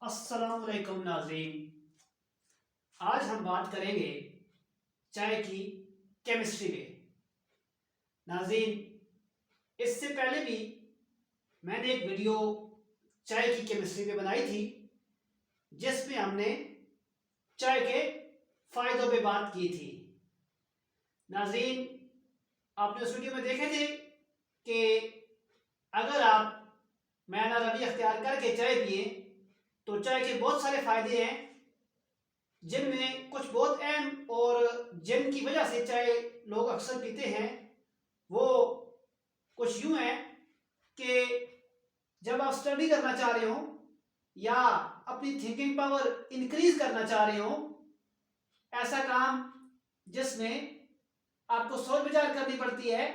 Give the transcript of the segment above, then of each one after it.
अस्सलाम वालेकुम नाज़रीन। आज हम बात करेंगे चाय की केमिस्ट्री पे। नाज़रीन, इससे पहले भी मैंने एक वीडियो चाय की केमिस्ट्री पे बनाई थी, जिसमें हमने चाय के फ़ायदों पे बात की थी। नाज़रीन, आपने उस वीडियो में देखे थे कि अगर आप मैना रबी अख्तियार करके चाय पिए तो चाय के बहुत सारे फ़ायदे हैं, जिनमें कुछ बहुत अहम और जिनकी वजह से चाय लोग अक्सर पीते हैं वो कुछ यूं है कि जब आप स्टडी करना चाह रहे हो या अपनी थिंकिंग पावर इंक्रीज करना चाह रहे हो, ऐसा काम जिसमें आपको सोच विचार करनी पड़ती है,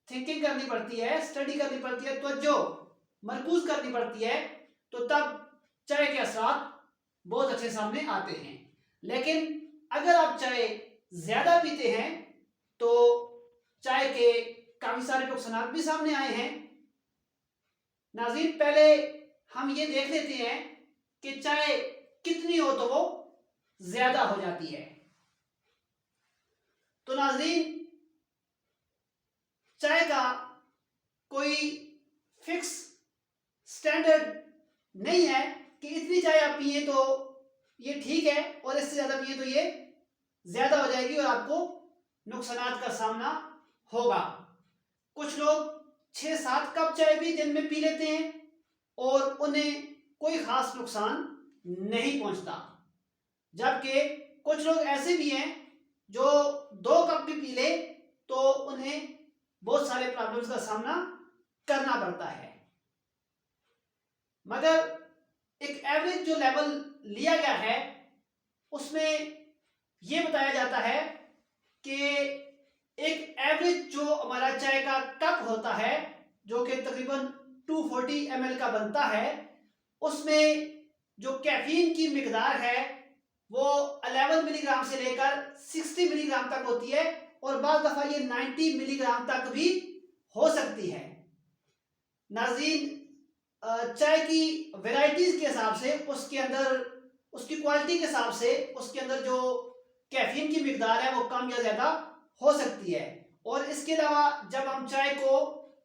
थिंकिंग करनी पड़ती है, स्टडी करनी पड़ती है, तवज्जो मरकूज करनी पड़ती है, तो तब चाय के असरात बहुत अच्छे सामने आते हैं। लेकिन अगर आप चाय ज्यादा पीते हैं तो चाय के काफी सारे नुकसान भी सामने आए हैं। नाज़रीन, पहले हम ये देख लेते हैं कि चाय कितनी हो तो वो ज्यादा हो जाती है। तो नाज़रीन, चाय का कोई फिक्स स्टैंडर्ड नहीं है कि इतनी चाय आप पिए तो ये ठीक है और इससे ज्यादा पिए तो ये ज्यादा हो जाएगी और आपको नुकसानात का सामना होगा। कुछ लोग 6-7 कप चाय भी दिन में पी लेते हैं और उन्हें कोई खास नुकसान नहीं पहुंचता, जबकि कुछ लोग ऐसे भी हैं जो 2 कप भी पी ले तो उन्हें बहुत सारे प्रॉब्लम्स का सामना करना पड़ता है। मगर एक एवरेज जो लेवल लिया गया है उसमें यह बताया जाता है कि एक एवरेज जो हमारा चाय का कप होता है, जो कि तकरीबन 240 ml का बनता है, उसमें जो कैफीन की मिकदार है वो 11 मिलीग्राम से लेकर 60 मिलीग्राम तक होती है और बाज़ दफ़ा ये 90 मिलीग्राम तक भी हो सकती है। नाज़रीन, चाय की वेराइटीज के हिसाब से, उसके अंदर उसकी क्वालिटी के हिसाब से उसके अंदर जो कैफीन की मिकदार है वो कम या ज्यादा हो सकती है। और इसके अलावा जब हम चाय को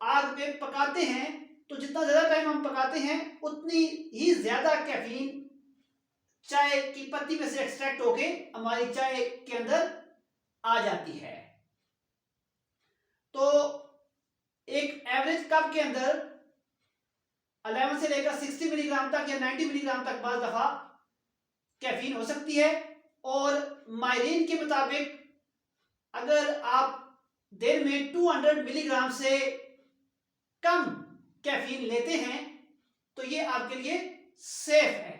आग पे पकाते हैं तो जितना ज्यादा टाइम हम पकाते हैं उतनी ही ज्यादा कैफीन चाय की पत्ती में से एक्सट्रैक्ट होके हमारी चाय के अंदर आ जाती है। तो एक एवरेज कप के अंदर 11 से लेकर 60 मिलीग्राम तक या 90 मिलीग्राम तक बाज़ दफा कैफीन हो सकती है। और मायरीन के मुताबिक अगर आप दिन में 200 मिलीग्राम से कम कैफीन लेते हैं तो ये आपके लिए सेफ है।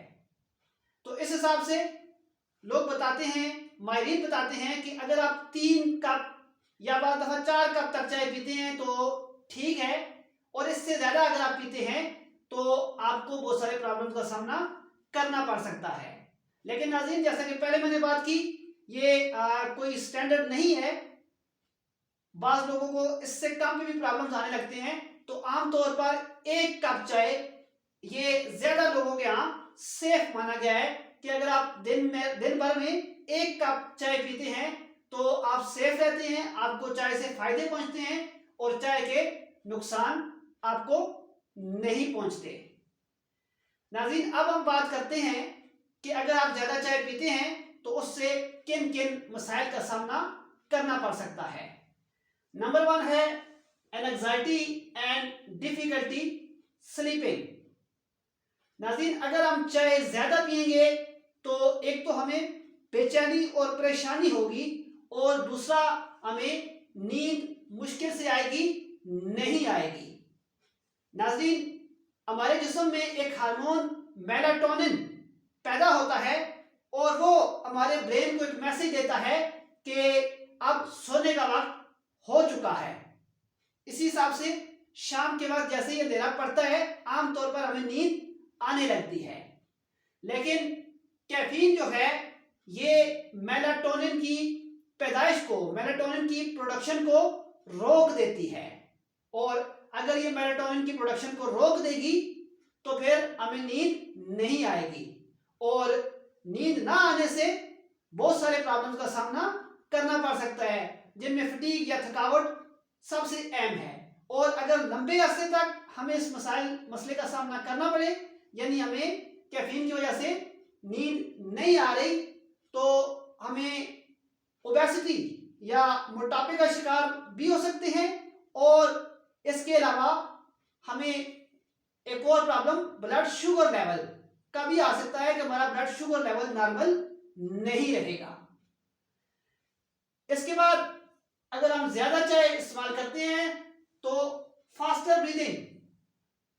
तो इस हिसाब से लोग बताते हैं, मायरीन बताते हैं कि अगर आप 3 कप या बाज़ दफा 4 कप तक चाय पीते हैं तो ठीक है, और इससे ज्यादा अगर आप पीते हैं तो आपको बहुत सारे प्रॉब्लम का सामना करना पड़ सकता है। लेकिन नाज़रीन, जैसा कि पहले मैंने बात की, ये कोई स्टैंडर्ड नहीं है। बाज़ लोगों को इससे कम भी प्रॉब्लम्स आने लगते हैं। तो आमतौर पर 1 कप चाय ये ज्यादा लोगों के यहाँ सेफ माना गया है कि अगर आप दिन भर में 1 कप चाय पीते हैं तो आप सेफ रहते हैं, आपको चाय से फायदे पहुंचते हैं और चाय के नुकसान आपको नहीं पहुंचते। नाज़रीन, अब हम बात करते हैं कि अगर आप ज्यादा चाय पीते हैं तो उससे किन किन मसाइल का सामना करना पड़ सकता है। नंबर 1 है एंजाइटी एंड डिफिकल्टी स्लीपिंग। नाज़रीन, अगर हम चाय ज्यादा पिएंगे तो एक तो हमें बेचैनी और परेशानी होगी और दूसरा हमें नींद मुश्किल से आएगी, नहीं आएगी। नाज़रीन, हमारे जिस्म में एक हार्मोन मेलाटोनिन पैदा होता है और वो हमारे ब्रेन को एक मैसेज देता है कि अब सोने का वक्त हो चुका है। इसी हिसाब से शाम के वक्त जैसे ही अंधेरा पड़ता है आमतौर पर हमें नींद आने लगती है। लेकिन कैफीन जो है ये मेलाटोनिन की पैदाइश को, मेलाटोनिन की प्रोडक्शन को रोक देती है, और अगर ये मेलाटोनिन की प्रोडक्शन को रोक देगी तो फिर हमें नींद नहीं आएगी, और नींद ना आने से बहुत सारे प्रॉब्लम्स का सामना करना पड़ सकता है, जिनमें फटीग या थकावट सबसे अहम है। और अगर लंबे अरसे तक हमें इस मसले का सामना करना पड़े, यानी हमें कैफीन की वजह से नींद नहीं आ रही, तो हमें ओबेसिटी या मोटापे का शिकार भी हो सकते हैं। और इसके अलावा हमें एक और प्रॉब्लम ब्लड शुगर लेवल का भी आ सकता है कि हमारा ब्लड शुगर लेवल नॉर्मल नहीं रहेगा। इसके बाद अगर हम ज्यादा चाय इस्तेमाल करते हैं तो फास्टर ब्रीदिंग,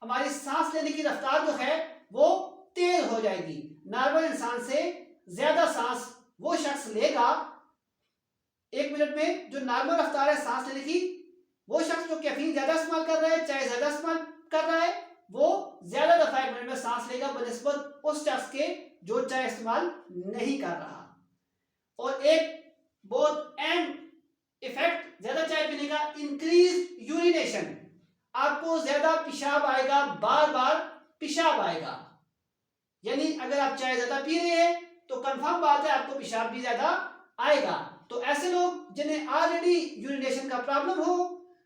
हमारी सांस लेने की रफ्तार जो है वो तेज हो जाएगी। नॉर्मल इंसान से ज्यादा सांस वो शख्स लेगा 1 मिनट में, जो नॉर्मल रफ्तार है सांस लेने की, वो शख्स जो कैफीन ज्यादा इस्तेमाल कर रहा है, चाय ज्यादा इस्तेमाल कर रहा है, वो ज्यादा दफा 1 मिनट में सांस लेगा बनिस्बत उस शख्स के जो चाय इस्तेमाल नहीं कर रहा। और एक बहुत अहम इफेक्ट ज्यादा चाय पीने का, इंक्रीज यूरिनेशन, आपको ज्यादा पेशाब आएगा, बार बार पेशाब आएगा। यानी अगर आप चाय ज्यादा पी रहे हैं तो कंफर्म बात है आपको पेशाब भी ज्यादा आएगा। तो ऐसे लोग जिन्हें ऑलरेडी यूरिनेशन का प्रॉब्लम हो,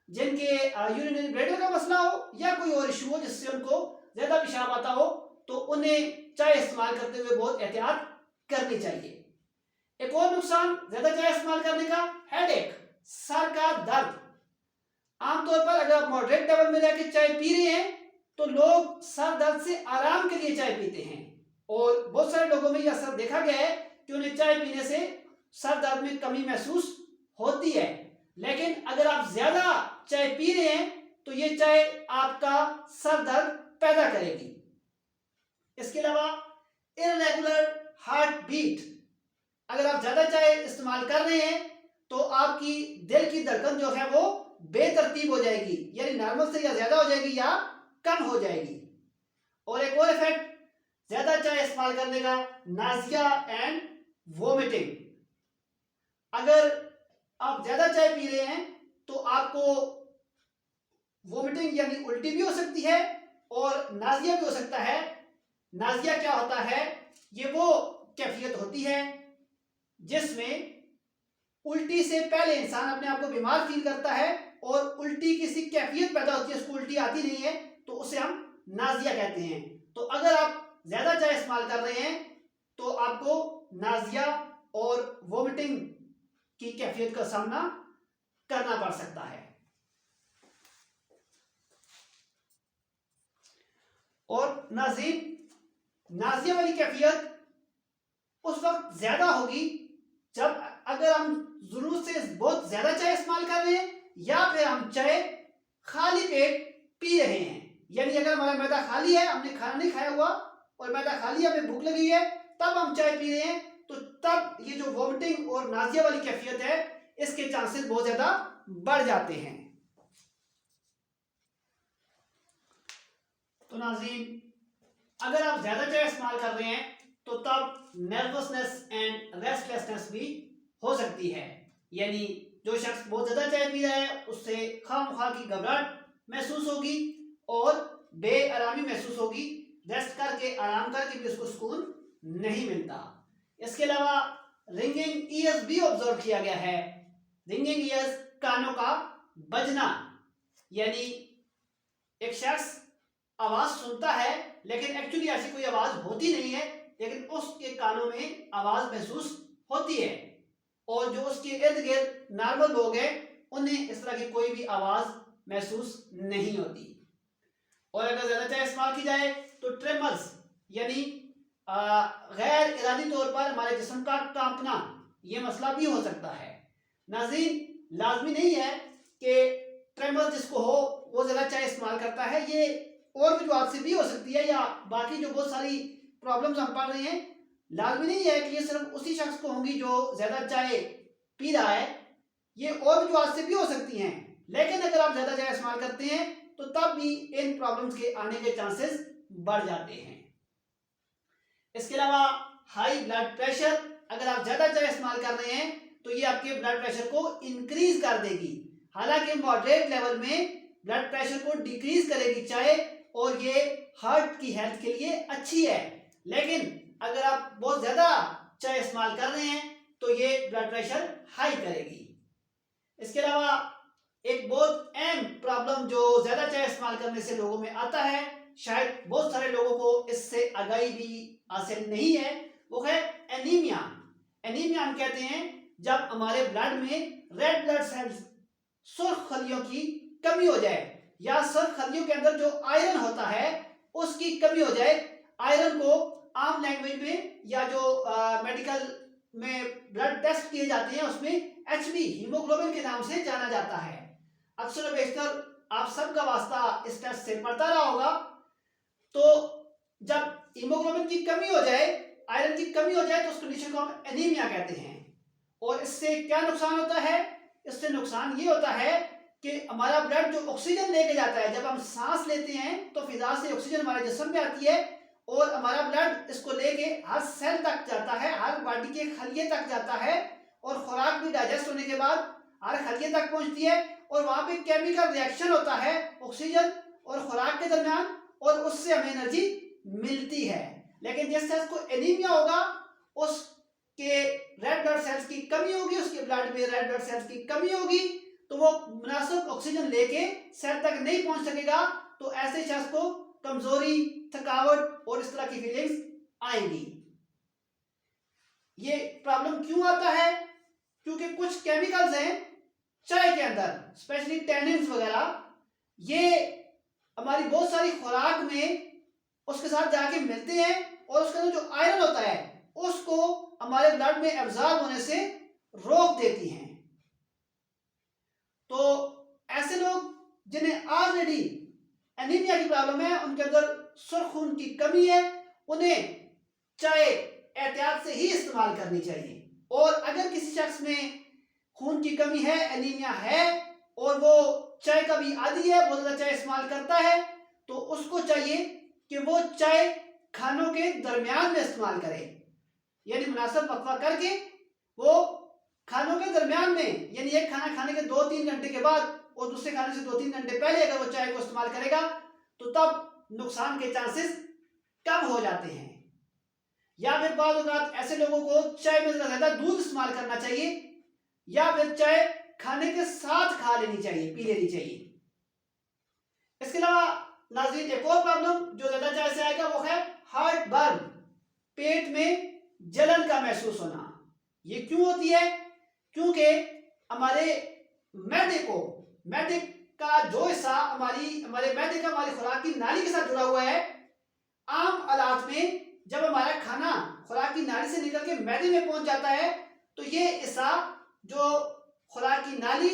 जिनके यूरिनरी ब्लैडर का मसला हो या कोई और इशू हो जिससे उनको ज्यादा पेशाब आता हो, तो उन्हें चाय इस्तेमाल करते हुए बहुत एहतियात करनी चाहिए। एक और नुकसान ज्यादा चाय इस्तेमाल करने का, हेडेक, सर का दर्द। आमतौर पर अगर आप मॉडरेट लेवल में रहकर चाय पी रहे हैं तो लोग सर दर्द से आराम के लिए चाय पीते हैं, और बहुत सारे लोगों में यह असर देखा गया है कि उन्हें चाय पीने से सर दर्द में कमी महसूस होती है। लेकिन अगर आप ज्यादा चाय पी रहे हैं तो ये चाय आपका सर दर्द पैदा करेगी। इसके अलावा इररेगुलर हार्ट बीट, अगर आप ज्यादा चाय इस्तेमाल कर रहे हैं तो आपकी दिल की धड़कन जो है वो बेतरतीब हो जाएगी, यानी नॉर्मल से या ज्यादा हो जाएगी या कम हो जाएगी। और एक और इफेक्ट ज्यादा चाय इस्तेमाल करने का, नाजिया एंड वोमिटिंग। अगर आप ज्यादा चाय पी रहे हैं तो आपको वोमिटिंग यानी उल्टी भी हो सकती है और नाजिया भी हो सकता है। नाजिया क्या होता है? ये वो कैफियत होती है जिसमें उल्टी से पहले इंसान अपने आप को बीमार फील करता है और उल्टी की सी कैफियत पैदा होती है, उसको उल्टी आती नहीं है, तो उसे हम नाजिया कहते हैं। तो अगर आप ज्यादा चाय इस्तेमाल कर रहे हैं तो आपको नाजिया और वोमिटिंग की कैफियत का सामना करना पड़ सकता है। और नाज़रीन, नाजिया वाली कैफियत उस वक्त ज्यादा होगी जब अगर हम जरूरत से बहुत ज्यादा चाय इस्तेमाल कर रहे हैं या फिर हम चाय खाली पेट पी रहे हैं। यानी अगर हमारा मैदा खाली है, हमने खाना नहीं खाया हुआ और मैदा खाली है, हमें भूख लगी है, तब हम चाय पी रहे हैं, तो तब ये जो वोमिटिंग और नाजिया वाली कैफियत है इसके चांसेस बहुत ज्यादा बढ़ जाते हैं। तो नाज़रीन, अगर आप ज्यादा चाय इस्तेमाल कर रहे हैं तो तब नर्वसनेस एंड रेस्टलेसनेस भी हो सकती है। यानी जो शख्स बहुत ज्यादा चाय पी रहा है उससे खामखा की घबराहट महसूस होगी और बेआरामी महसूस होगी, रेस्ट करके आराम करके भी उसको सुकून नहीं मिलता। इसके अलावा रिंगिंग ईयर्स भी ऑब्जर्व किया गया है। रिंगिंग ईयर्स, कानों का बजना, यानी एक शख्स आवाज सुनता है लेकिन एक्चुअली ऐसी कोई आवाज होती नहीं है, लेकिन उसके कानों में आवाज महसूस होती है, और जो उसके इर्द गिर्द नॉर्मल लोग हैं उन्हें इस तरह की कोई भी आवाज महसूस नहीं होती। और अगर ज्यादा चाय इस्तेमाल की जाए तो ट्रेमर्स, यानी गैर इरादी तौर पर हमारे जिस्म का कांपना, यह मसला भी हो सकता है। नाज़रीन, लाजमी नहीं है कि ट्रेमर्स जिसको हो वो ज्यादा चाय इस्तेमाल करता है, ये और वजूहत से भी हो सकती है, या बाकी जो बहुत सारी प्रॉब्लम्स हम पढ़ रहे हैं, लाजमी नहीं है कि ये सिर्फ उसी शख्स को होंगी जो ज्यादा चाय पी रहा है, ये और वजूहत से भी हो सकती हैं। लेकिन अगर आप ज्यादा चाय इस्तेमाल करते हैं तो तब भी इन प्रॉब्लम्स के आने के चांसेस बढ़ जाते हैं। इसके अलावा हाई ब्लड प्रेशर, अगर आप ज्यादा चाय इस्तेमाल कर रहे हैं तो ये आपके ब्लड प्रेशर को इंक्रीज कर देगी। हालांकि मॉडरेट लेवल में ब्लड प्रेशर को डिक्रीज करेगी चाय, और ये हार्ट की हेल्थ के लिए अच्छी है। लेकिन अगर आप बहुत ज़्यादा चाय इस्तेमाल कर रहे हैं तो ये ब्लड प्रेशर हाई करेगी। इसके अलावा एक बहुत अहम प्रॉब्लम जो ज़्यादा चाय इस्तेमाल करने से लोगों में आता है, शायद बहुत सारे लोगों को इससे आगाही भी हासिल नहीं है, वो है एनीमिया। एनीमिया हम कहते हैं जब हमारे ब्लड में रेड ब्लड सेल्स, सुर्ख खलियों की कमी हो जाए, या सुर्ख खलियों के अंदर जो आयरन होता है उसकी कमी हो जाए। आयरन को आम लैंग्वेज में या जो मेडिकल में ब्लड टेस्ट किए जाते हैं उसमें एचबी, हीमोग्लोबिन के नाम से जाना जाता है। अक्सर बेशतर आप सबका वास्ता इस टेस्ट से पड़ता रहा होगा। तो जब हीमोग्लोबिन की कमी हो जाए, आयरन की कमी हो जाए, तो उस कंडीशन को हम एनीमिया कहते हैं। और इससे क्या नुकसान होता है? इससे नुकसान ये होता है कि हमारा ब्लड जो ऑक्सीजन लेके जाता है, जब हम सांस लेते हैं तो फिजा से ऑक्सीजन हमारे जिस्म में आती है और हमारा ब्लड इसको लेके हर सेल तक जाता है, हर बॉडी के खलिए तक जाता है, और खुराक भी डाइजेस्ट होने के बाद हर खलिए तक पहुंचती है, और वहां पे केमिकल रिएक्शन होता है ऑक्सीजन और खुराक के दरमियान, और उससे हमें एनर्जी मिलती है। लेकिन जिस शख्स को एनीमिया होगा उसके रेड ब्लड सेल्स की कमी होगी, उसके ब्लड में रेड ब्लड सेल्स की कमी होगी, तो वो मुनासिब ऑक्सीजन लेके सेल तक नहीं पहुंच सकेगा। तो ऐसे शख्स को कमजोरी, थकावट और इस तरह की फीलिंग्स आएंगी। ये प्रॉब्लम क्यों आता है? क्योंकि कुछ केमिकल्स हैं चाय के अंदर, स्पेशली टैनिन्स वगैरह, ये हमारी बहुत सारी खुराक में उसके साथ जाके मिलते हैं और उसके अंदर जो आयरन होता है उसको हमारे ब्लड में एब्जॉर्ब होने से रोक देती हैं। तो ऐसे लोग जिन्हें ऑलरेडी एनीमिया की प्रॉब्लम है, उनके अंदर सुर्ख खून की कमी है, उन्हें चाय एहतियात से ही इस्तेमाल करनी चाहिए। और अगर किसी शख्स में खून की कमी है, एनीमिया है, और वो चाय का भी आदी है, बहुत ज़्यादा चाय इस्तेमाल करता है, तो उसको चाहिए कि वो चाय खानों के दरमियान में इस्तेमाल करे, यानी मुनासिब वक्फा करके वो खानों के दरमियान में, यानी एक खाना खाने के 2-3 घंटे के बाद और दूसरे खाने से 2-3 घंटे पहले अगर वो चाय को इस्तेमाल करेगा तो तब नुकसान के चांसेस कम हो जाते हैं। या फिर बाद औक़ात ऐसे लोगों को चाय में ज़्यादा दूध इस्तेमाल करना चाहिए, या फिर चाय खाने के साथ खा लेनी चाहिए, पी लेनी चाहिए। इसके अलावा नाज़रीन एक और प्रॉब्लम जो ज़्यादा चाय से आएगा वो है हार्ट बर्न, पेट में जलन का महसूस होना। ये क्यों होती है? क्योंकि हमारे मैदे का जो हिस्सा हमारे मैदे का हमारी खुराक की नाली के साथ जुड़ा हुआ है, आम हालात में जब हमारा खाना खुराक की नाली से निकल के मैदे में पहुंच जाता है तो ये हिस्सा जो खुराक की नाली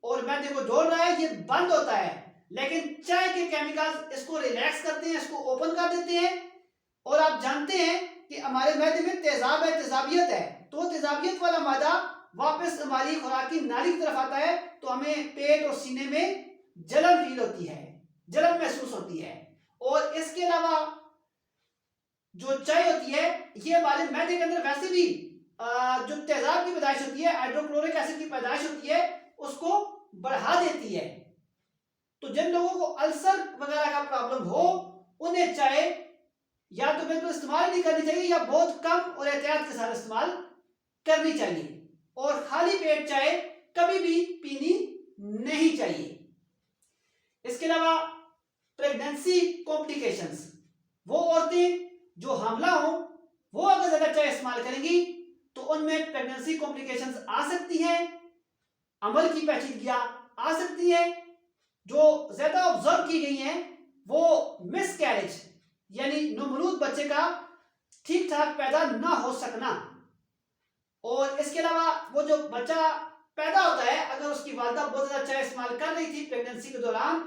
और मैदे को जोड़ रहा है ये बंद होता है। लेकिन चाय के केमिकल्स इसको रिलैक्स करते हैं, इसको ओपन कर देते हैं। और आप जानते हैं कि हमारे मैदे में तेजाब है, तेजाबियत है, तो तेजाबियत वाला मादा वापस हमारी खुराक की नाली की तरफ आता है तो हमें पेट और सीने में जलन फील होती है, जलन महसूस होती है। और इसके अलावा जो चाय होती है ये हमारे मैदे के अंदर वैसे भी जो तेजाब की पैदाइश होती है, हाइड्रोक्लोरिक एसिड की पैदाइश होती है, उसको बढ़ा देती है। तो जिन लोगों को अल्सर वगैरह का प्रॉब्लम हो उन्हें चाय या तो बिल्कुल इस्तेमाल नहीं करनी चाहिए या बहुत कम और एहतियात के साथ इस्तेमाल करनी चाहिए। और खाली पेट चाय कभी भी पीनी नहीं चाहिए। इसके अलावा प्रेगनेंसी कॉम्प्लिकेशंस, वो औरतें जो हामला हो वो अगर ज्यादा चाय इस्तेमाल करेंगी तो उनमें प्रेगनेंसी कॉम्प्लिकेशंस आ सकती हैं, अमल की पेचीदगियां आ सकती है। जो ज्यादा ऑब्जर्व की गई हैं वो मिस कैरेज, यानी नवमौलूद बच्चे का ठीक ठाक पैदा ना हो सकना। और इसके अलावा वो जो बच्चा पैदा होता है अगर उसकी वालिदा बहुत ज्यादा चाय इस्तेमाल कर रही थी प्रेगनेंसी के दौरान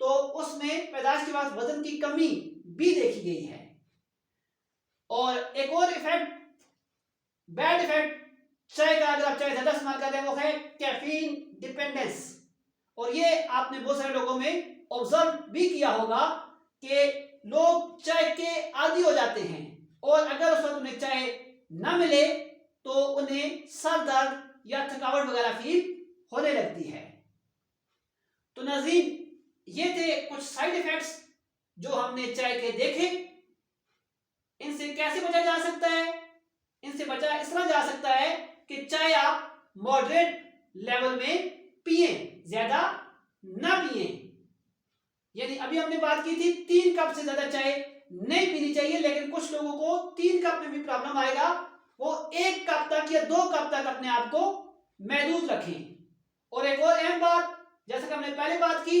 तो उसमें पैदाइश के बाद वजन की कमी भी देखी गई है। और एक और इफेक्ट, बैड इफेक्ट चाय का अगर आप चाय ज्यादा इस्तेमाल कर रहे हैं वो है कैफीन डिपेंडेंस। और ये आपने बहुत सारे लोगों में ऑब्जर्व भी किया होगा कि लोग चाय के आदी हो जाते हैं और अगर उस वक्त उन्हें चाय ना मिले तो उन्हें सर दर्द या थकावट वगैरह फील होने लगती है। तो नाज़रीन ये थे कुछ साइड इफेक्ट्स जो हमने चाय के देखे, इनसे कैसे बचा जा सकता है? इनसे बचा इस तरह जा सकता है कि चाय आप मॉडरेट लेवल में पिए, ज्यादा ना पिए। यानी अभी हमने बात की थी 3 कप से ज्यादा चाय नहीं पीनी चाहिए, लेकिन कुछ लोगों को 3 कप में भी प्रॉब्लम आएगा। वो 1 कप तक या 2 कप तक अपने आप को महदूद रखें। और एक और अहम बात, जैसा कि हमने पहले बात की,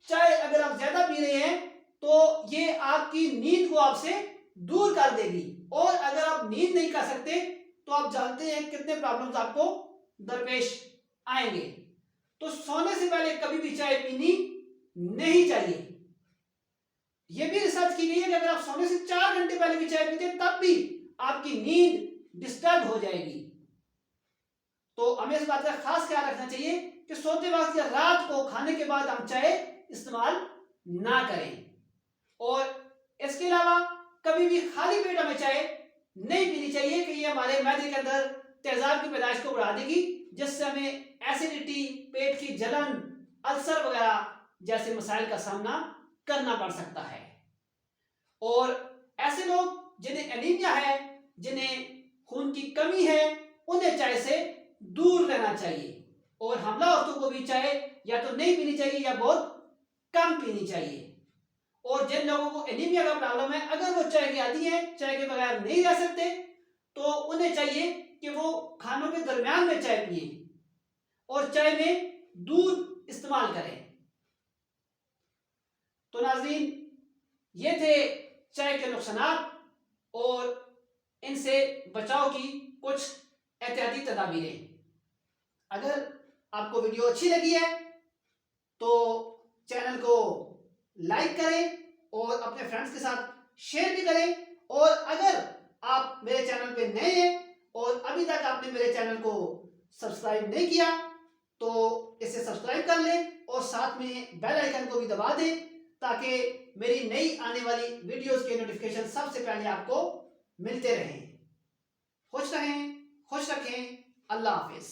चाय अगर आप ज्यादा पी रहे हैं तो ये आपकी नींद को आपसे दूर कर देगी। और अगर आप नींद नहीं कर सकते तो आप जानते हैं कितने प्रॉब्लम्स आपको दरपेश आएंगे। तो सोने से पहले कभी भी चाय पीनी नहीं चाहिए। यह भी रिसर्च की गई है कि अगर आप सोने से 4 घंटे पहले भी चाय पीते हैं तब भी आपकी नींद डिस्टर्ब हो जाएगी। तो हमें इस बात का खास ख्याल रखना चाहिए कि सोते वक्त या रात को खाने के बाद हम चाय इस्तेमाल ना करें। और इसके अलावा कभी भी खाली पेट हमें चाय नहीं पीनी चाहिए कि ये हमारे मैदे के अंदर तेजाब की पैदाइश को बढ़ा देगी, जिससे हमें एसिडिटी, पेट की जलन, अल्सर वगैरह जैसे मसाइल का सामना करना पड़ सकता है। और ऐसे लोग जिन्हें एनीमिया है, जिन्हें खून की कमी है, उन्हें चाय से दूर रहना चाहिए। और हमला औरतों को भी चाय या तो नहीं पीनी चाहिए या बहुत कम पीनी चाहिए। और जिन लोगों को एनीमिया का प्रॉब्लम है, अगर वो चाय के आदी हैं, चाय के बगैर नहीं रह सकते, तो उन्हें चाहिए कि वो खानों के दरमियान में चाय पिए और चाय में दूध इस्तेमाल करें। तो नाज़रीन, ये थे चाय के नुकसानात और इनसे बचाव की कुछ एहतियाती तदाबीरें। अगर आपको वीडियो अच्छी लगी है तो चैनल को लाइक करें और अपने फ्रेंड्स के साथ शेयर भी करें। और अगर आप मेरे चैनल पे नए हैं और अभी तक आपने मेरे चैनल को सब्सक्राइब नहीं किया तो इसे सब्सक्राइब कर लें और साथ में बेल आइकन को भी दबा दें, ताकि मेरी नई आने वाली वीडियोस के नोटिफिकेशन सबसे पहले आपको मिलते रहें। खुश रहें, खुश रखें। अल्लाह हाफिज।